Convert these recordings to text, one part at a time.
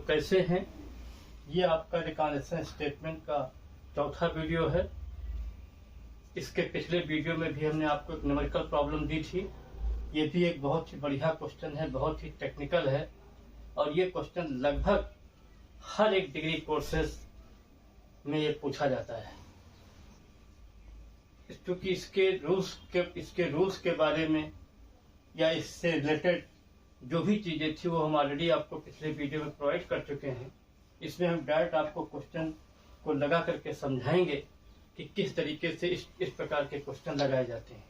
कैसे हैं। ये आपका रिकॉन्सिलेशन स्टेटमेंट का चौथा वीडियो है। इसके पिछले वीडियो में भी हमने आपको एक न्यूमेरिकल प्रॉब्लम दी थी। ये भी एक बहुत ही बढ़िया क्वेश्चन है, बहुत ही टेक्निकल है और ये क्वेश्चन लगभग हर एक डिग्री कोर्सेज में ये पूछा जाता है। क्योंकि इसके रूल्स के बारे में या इससे रिलेटेड जो भी चीजें थी वो हम ऑलरेडी आपको पिछले वीडियो में प्रोवाइड कर चुके हैं। इसमें हम डायरेक्ट आपको क्वेश्चन को लगा करके समझाएंगे कि किस तरीके से इस प्रकार के क्वेश्चन लगाए जाते हैं।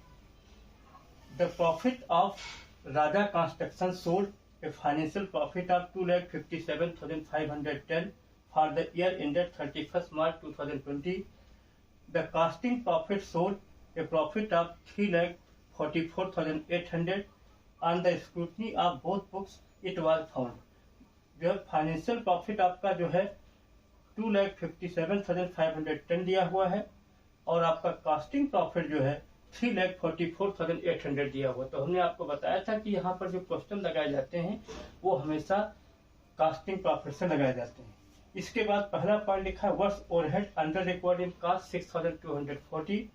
The profit of Raja construction sold a financial profit of 2,57,510 for the year ended 31 March 2020. The costing profit sold a profit of 3,44,800. On the scrutiny of both books, it was found. जो financial profit आपका जो है 2,57,510 दिया हुआ है और आपका casting profit जो है 3,44,800 दिया हुआ। तो हमने आपको बताया था कि यहाँ पर जो क्वेश्चन लगाए जाते हैं वो हमेशा कास्टिंग प्रॉफिट से लगाए जाते हैं। इसके बाद पहला पॉइंट लिखा है works overhead under record in cost 6,240,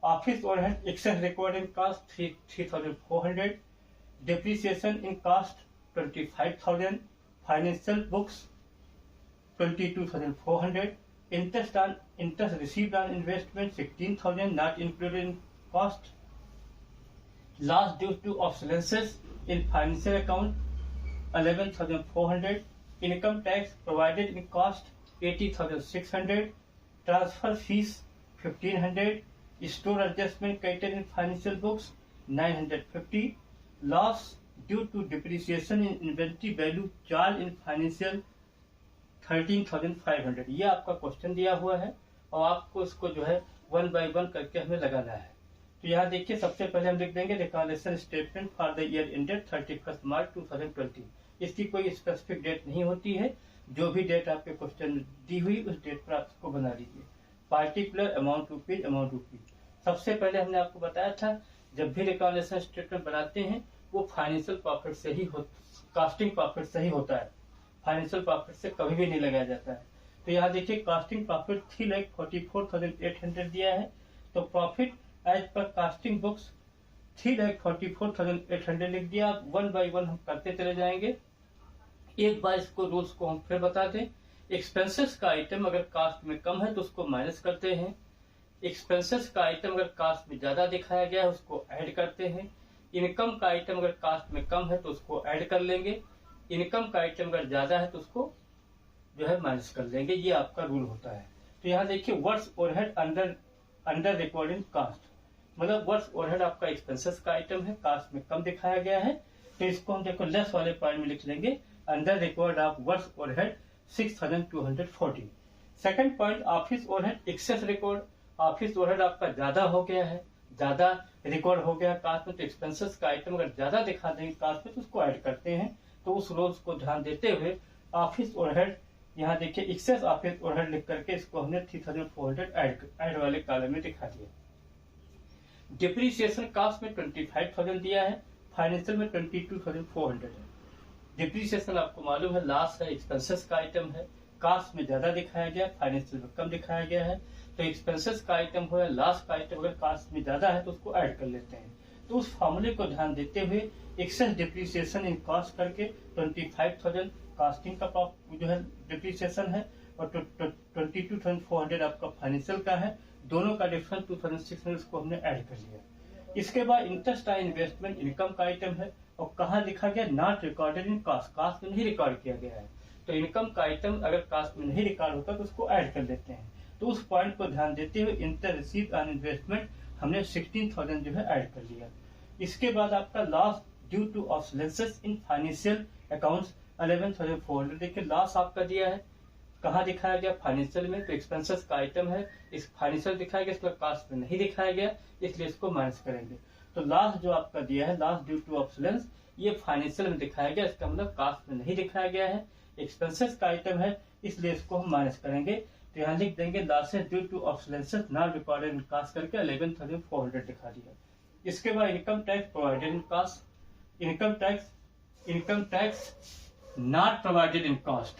office overhead excess record in cost 3,400, depreciation in cost 25,000, financial books 22,400, interest received on investment 16,000 not included in cost, loss due to obsolescence in financial account 11,400, income tax provided in cost 80,600, transfer fees 1,500, store adjustment credited in financial books 950, loss due to depreciation in inventory value charge in financial 13,500। ये आपका question दिया हुआ है और आपको इसको जो है वन बाय वन करके हमें लगाना है। तो यहाँ देखिए सबसे पहले हम लिख देंगे reconciliation statement for the year ended 31 March 2020। इसकी कोई स्पेसिफिक डेट नहीं होती है, जो भी डेट आपके क्वेश्चन में दी हुई उस डेट पर आप इसको बना लीजिए। Particular amount rupees. सबसे पहले हमने आपको बताया था जब भी रिकॉन्सिलेशन स्टेटमेंट बनाते हैं वो फाइनेंशियल प्रॉफिट से ही कास्टिंग प्रॉफिट से ही होता है, फाइनेंशियल प्रॉफिट से कभी भी नहीं लगाया जाता है। तो यहाँ देखिए कास्टिंग प्रॉफिट 3,44,800 दिया है, तो profit as per costing books 3,44,800 लिख दिया। आप वन बाय वन हम करते चले जाएंगे। एक बार इसको रूल्स को हम फिर बता दें। एक्सपेंसेस का आइटम अगर कास्ट में कम है तो उसको माइनस करते हैं। एक्सपेंसेस का आइटम अगर कास्ट में ज्यादा दिखाया गया है उसको ऐड करते हैं। इनकम का आइटम अगर कास्ट में कम है तो उसको ऐड कर लेंगे। इनकम का आइटम अगर ज्यादा है तो उसको जो है माइनस कर लेंगे। ये आपका रूल होता है। तो यहाँ देखिए works overhead under record in cost, मतलब वर्क्स ओवरहेड आपका एक्सपेंसेस का आइटम है, कास्ट में कम दिखाया गया है, तो इसको हम देखो लेस वाले पॉइंट में लिख लेंगे under record of works overhead 6,240। Second point office overhead excess record. Office overhead आपका ज्यादा हो गया है, ज्यादा रिकॉर्ड हो गया कास्ट में, तो एक्सपेंसेस का आइटम अगर ज्यादा दिखा देंगे कास्ट में तो उसको ऐड करते हैं। तो उस रूल्स को ध्यान देते हुए ऑफिस ओवरहेड यहाँ देखिए एक्सेस ऑफिस ओवरहेड लिख करके इसको हमने 3,400 ऐड वाले कॉलम में दिखा दिया। डिप्रीसिएशन कास्ट में 25,000 दिया है, फाइनेंशियल में 22,400 है। डिप्रीसिएशन आपको मालूम है लॉस है, एक्सपेंसेस का आइटम है, कास्ट में ज्यादा दिखाया गया, फाइनेंशियल में कम दिखाया गया है। तो एक्सपेंसेस का आइटम हो या लॉस का आइटम अगर कास्ट में ज्यादा है तो उसको ऐड कर लेते हैं। तो उस फॉर्मूले को ध्यान देते हुए एक्सेस डिप्रीसिएशन इन कॉस्ट करके 25,000 कास्टिंग का जो है डिप्रीसिएशन है और 22,400 आपका फाइनेंशियल का है। दोनों का डिफरेंस 2,600 को हमने ऐड कर लिया। इसके बाद इंटरेस्ट ऑन इन्वेस्टमेंट इनकम का आइटम है और कहाँ लिखा गया not recorded in cost, cost में नहीं रिकॉर्ड किया गया है। तो इनकम का आइटम अगर कास्ट में नहीं रिकॉर्ड होता तो उसको ऐड कर लेते हैं। तो उस पॉइंट को ध्यान देते हुए इंटरेस्ट रिसीव्ड ऑन इन्वेस्टमेंट हमने 16,000 जो है ऐड कर लिया। इसके बाद आपका loss due to obsolescence in financial accounts 11,400। देखिए लॉस आपका दिया है, कहाँ दिखाया गया फाइनेंशियल में, तो एक्सपेंसेस का आइटम है, इस फाइनेंशियल दिखाया गया, इसका कास्ट में नहीं दिखाया गया, इसलिए इसको माइनस करेंगे। तो लॉस जो आपका दिया है लॉस ड्यू टू ऑब्सोलेंस, ये फाइनेंशियल में दिखाया गया, इसका मतलब कास्ट में नहीं दिखाया गया है, एक्सपेंसेस का आइटम है, इसलिए इसको हम माइनस करेंगे। तो यहाँ लिख देंगे losses due to obsolescences not recorded in cost करके 11,400 दिखा दिया। इसके बाद income tax provided in cost, income tax not provided in cost,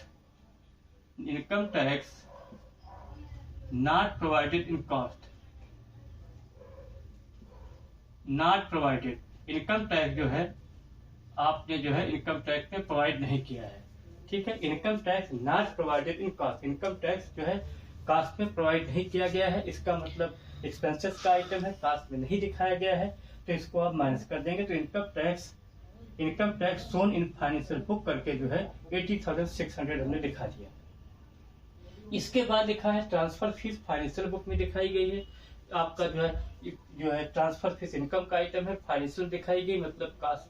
income tax not provided in cost, not provided income tax जो है आपने जो है इनकम टैक्स में प्रोवाइड नहीं किया है, ठीक है। Income tax not provided in cost, income tax जो है कास्ट में प्रोवाइड नहीं किया गया है, इसका मतलब एक्सपेंसेस का आइटम है, कास्ट में नहीं दिखाया गया है, तो इसको आप माइनस कर देंगे। तो income tax shown in financial book करके जो है 80,600 हमने दिखा दिया। इसके बाद लिखा है ट्रांसफर फीस फाइनेंशियल बुक में दिखाई गई है, आपका जो है ट्रांसफर फीस इनकम का आइटम है, फाइनेंशियल दिखाई गई, मतलब कास्ट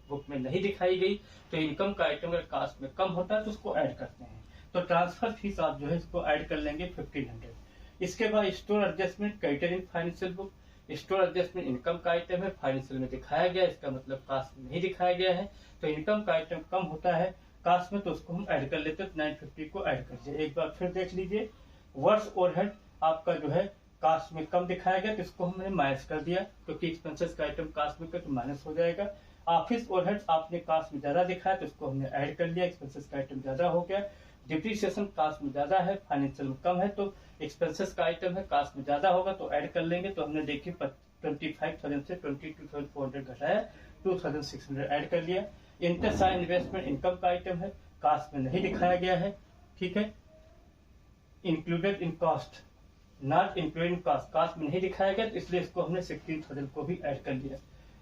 बुक में नहीं दिखाई गई। तो इनकम का आइटम अगर कास्ट में कम होता है तो उसको ऐड करते हैं, तो ट्रांसफर फीस आप जो है इसको ऐड कर लेंगे 1500। इसके बाद store adjustment credited in financial book, store adjustment income का आइटम है, फाइनेंशियल में दिखाया गया, इसका मतलब कास्ट में नहीं दिखाया गया है। तो इनकम का आइटम कम होता है कास्ट में, तो उसको हम ऐड कर लेते हैं, 950 को ऐड कर लीजिए। एक बार फिर देख लीजिए, वर्क्स ओवरहेड आपका जो है कास्ट में कम दिखाया गया, तो इसको हमने माइनस कर दिया, क्योंकि एक्सपेंसेस का आइटम कास्ट में तो माइनस हो जाएगा। ऑफिस ओवरहेड आपने कास्ट में ज्यादा दिखाया, तो इसको हमने ऐड कर लिया, एक्सपेंसेस का आइटम ज्यादा हो गया। डिप्रिसिएशन कास्ट में ज्यादा है, फाइनेंशियल में कम है, तो एक्सपेंसेस का आइटम है, कास्ट में ज्यादा होगा तो ऐड कर लेंगे। तो हमने देखिए 25,000 से 22,400 घटाया, 2,600 ऐड कर लिया। इंटरेस्ट इन्वेस्टमेंट इनकम का आइटम है, कास्ट में नहीं दिखाया गया है, ठीक है। Included in cost not included in cost, cost में नहीं दिखाया गया, तो इसलिए इसको हमने 16,000 को भी ऐड कर लिया।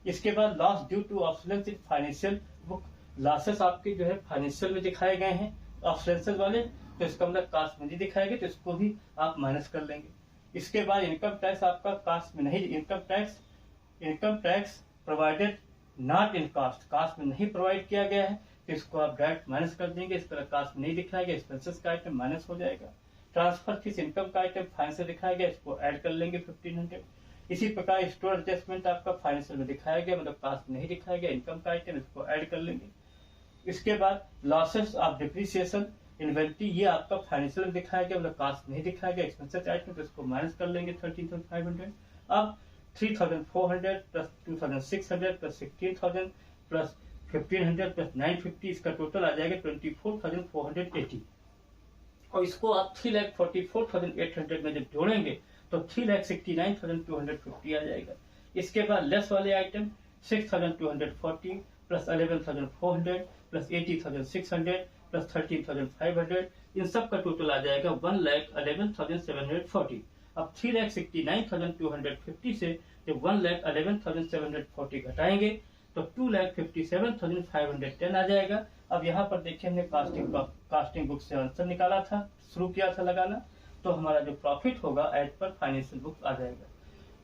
इसके बाद loss due to obsolescence in financial book, losses आपके जो है फाइनेंशियल में दिखाए गए हैं ऑब्सोलेंस वाले, तो इसका मतलब कास्ट में नहीं दिखाया गया, तो इसको भी आप माइनस कर लेंगे। इसके बाद इनकम टैक्स आपका कास्ट में नहीं, income tax provided not in cost, cost में नहीं प्रोवाइड किया गया है, तो इसको आप डायरेक्ट माइनस कर देंगे। इस तरह कास्ट में नहीं दिखाया गया, एक्सपेंसेस का आइटम माइनस हो जाएगा। ट्रांसफर फीस इनकम का आइटम फाइनेंशियल दिखाया गया, इसको ऐड कर लेंगे 1500। इसी प्रकार स्टोर एडजस्टमेंट आपका फाइनेंशियल में दिखाया गया, मतलब कास्ट में नहीं दिखाया गया, इनकम का आइटम, इसको ऐड कर लेंगे। इसके बाद लॉसेस ऑफ डिप्रिसिएशन इन्वेंट्री, ये आपका फाइनेंशियल में दिखाया गया, मतलब कास्ट नहीं दिखाया गया, एक्सपेंसेस आइटम, तो इसको माइनस कर लेंगे 13,500। अब 3,400 प्लस 2,600 प्लस 16,000 प्लस 1,500 प्लस 950, इसका टोटल आ जाएगा 24,480। और इसको आप 3,44,800 में जब जोड़ेंगे तो 3,69,250 आ जाएगा। इसके बाद लेस वाले आइटम 6,240 प्लस 11,400 प्लस 80,600 प्लस 13,500, इन सब का टोटल आ जाएगा 1,11,740। अब 3,69,250 से जब 1,11,740 घटाएंगे तो 2,57,510 आ जाएगा। अब यहाँ पर देखिए हमने कास्टिंग बुक से आंसर निकाला था, शुरू किया था लगाना, तो हमारा जो प्रॉफिट होगा एज पर फाइनेंशियल बुक आ जाएगा।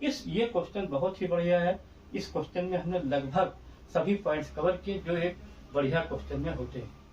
ये क्वेश्चन बहुत ही बढ़िया है, इस क्वेश्चन में हमने लगभग सभी पॉइंट्स कवर किए जो एक बढ़िया क्वेश्चन में होते हैं।